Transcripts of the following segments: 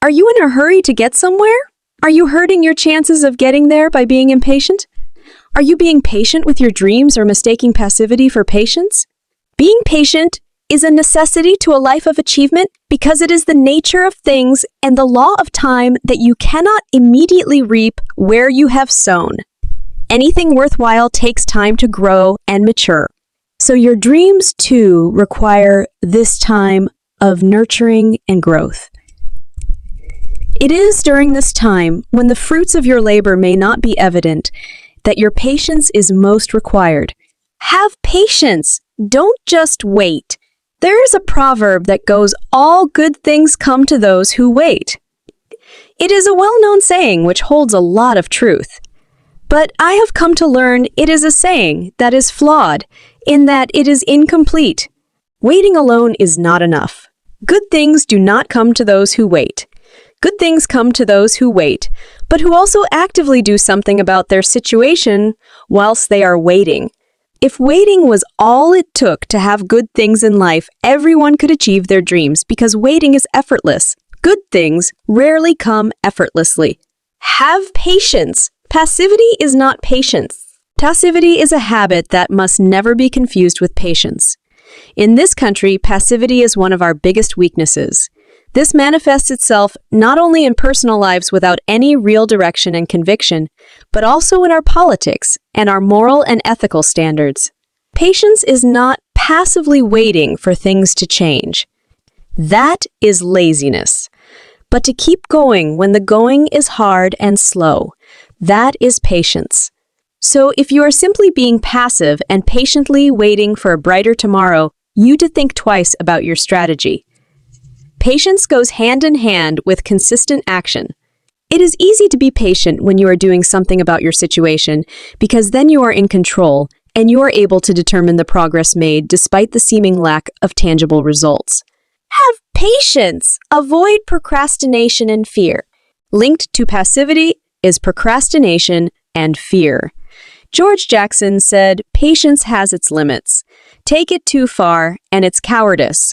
Are you in a hurry to get somewhere? Are you hurting your chances of getting there by being impatient? Are you being patient with your dreams or mistaking passivity for patience? Being patient is a necessity to a life of achievement because it is the nature of things and the law of time that you cannot immediately reap where you have sown. Anything worthwhile takes time to grow and mature. So your dreams, too, require this time of nurturing and growth. It is during this time, when the fruits of your labor may not be evident, that your patience is most required. Have patience. Don't just wait. There is a proverb that goes, "All good things come to those who wait." It is a well-known saying which holds a lot of truth. But I have come to learn it is a saying that is flawed, in that it is incomplete. Waiting alone is not enough. Good things do not come to those who wait. Good things come to those who wait, but who also actively do something about their situation whilst they are waiting. If waiting was all it took to have good things in life, everyone could achieve their dreams because waiting is effortless. Good things rarely come effortlessly. Have patience. Passivity is not patience. Passivity is a habit that must never be confused with patience. In this country, passivity is one of our biggest weaknesses. This manifests itself not only in personal lives without any real direction and conviction, but also in our politics and our moral and ethical standards. Patience is not passively waiting for things to change. That is laziness. But to keep going when the going is hard and slow, that is patience. So if you are simply being passive and patiently waiting for a brighter tomorrow, you need to think twice about your strategy. Patience goes hand in hand with consistent action. It is easy to be patient when you are doing something about your situation because then you are in control and you are able to determine the progress made despite the seeming lack of tangible results. Have patience. Avoid procrastination and fear. Linked to passivity is procrastination and fear. George Jackson said, "Patience has its limits. Take it too far, and it's cowardice."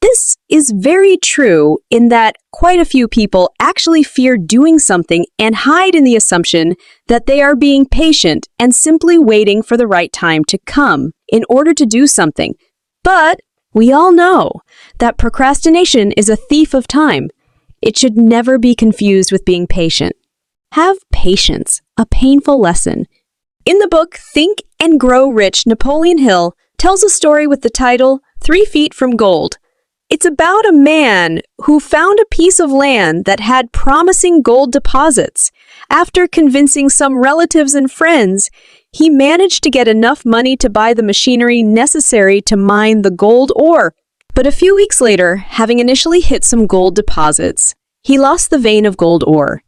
This is very true in that quite a few people actually fear doing something and hide in the assumption that they are being patient and simply waiting for the right time to come in order to do something. But we all know that procrastination is a thief of time. It should never be confused with being patient. Have patience, a painful lesson. In the book Think and Grow Rich, Napoleon Hill tells a story with the title 3 Feet from Gold. It's about a man who found a piece of land that had promising gold deposits. After convincing some relatives and friends, he managed to get enough money to buy the machinery necessary to mine the gold ore. But a few weeks later, having initially hit some gold deposits, he lost the vein of gold ore.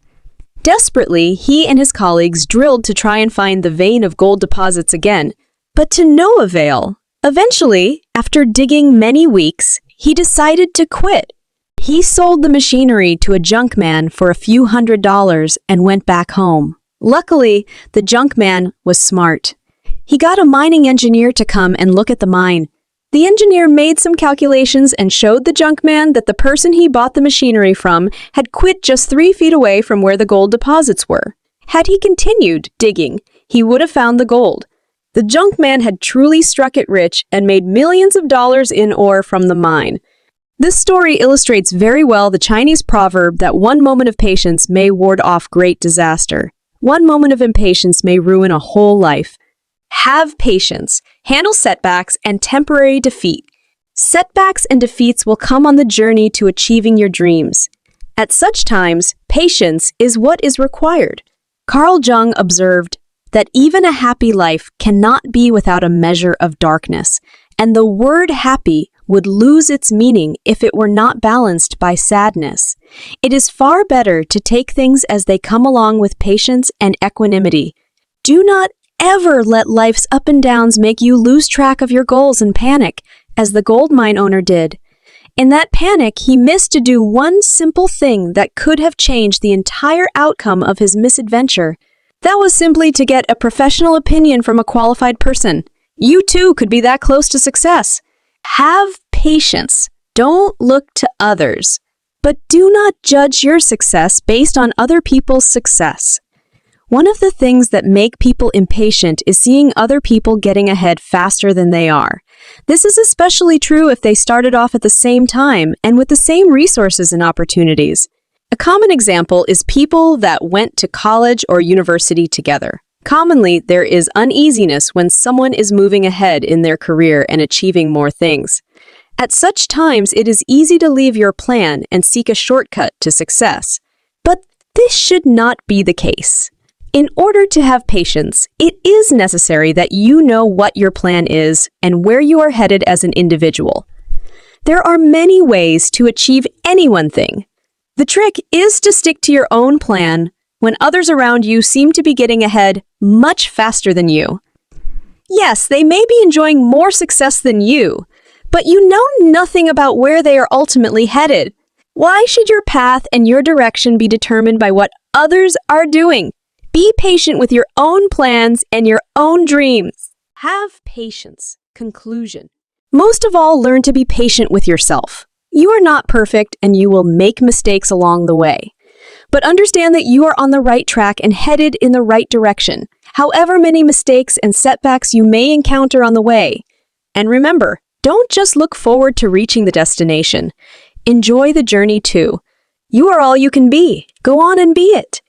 Desperately, he and his colleagues drilled to try and find the vein of gold deposits again, but to no avail. Eventually, after digging many weeks, he decided to quit. He sold the machinery to a junk man for a few $100s and went back home. Luckily, the junk man was smart. He got a mining engineer to come and look at the mine. The engineer made some calculations and showed the junk man that the person he bought the machinery from had quit just 3 feet away from where the gold deposits were. Had he continued digging, he would have found the gold. The junk man had truly struck it rich and made millions of dollars in ore from the mine. This story illustrates very well the Chinese proverb that one moment of patience may ward off great disaster. One moment of impatience may ruin a whole life. Have patience. Handle setbacks and temporary defeat. Setbacks and defeats will come on the journey to achieving your dreams. At such times, patience is what is required. Carl Jung observed that even a happy life cannot be without a measure of darkness, and the word happy would lose its meaning if it were not balanced by sadness. It is far better to take things as they come along with patience and equanimity. Do not ever let life's up and downs make you lose track of your goals and panic, as the gold mine owner did. In that panic, he missed to do one simple thing that could have changed the entire outcome of his misadventure. That was simply to get a professional opinion from a qualified person. You too could be that close to success. Have patience. Don't look to others, But do not judge your success based on other people's success. One of the things that make people impatient is seeing other people getting ahead faster than they are. This is especially true if they started off at the same time and with the same resources and opportunities. A common example is people that went to college or university together. Commonly, there is uneasiness when someone is moving ahead in their career and achieving more things. At such times, it is easy to leave your plan and seek a shortcut to success. But this should not be the case. In order to have patience, it is necessary that you know what your plan is and where you are headed as an individual. There are many ways to achieve any one thing. The trick is to stick to your own plan when others around you seem to be getting ahead much faster than you. Yes, they may be enjoying more success than you, but you know nothing about where they are ultimately headed. Why should your path and your direction be determined by what others are doing? Be patient with your own plans and your own dreams. Have patience. Conclusion. Most of all, learn to be patient with yourself. You are not perfect and you will make mistakes along the way. But understand that you are on the right track and headed in the right direction, however many mistakes and setbacks you may encounter on the way. And remember, don't just look forward to reaching the destination. Enjoy the journey too. You are all you can be. Go on and be it.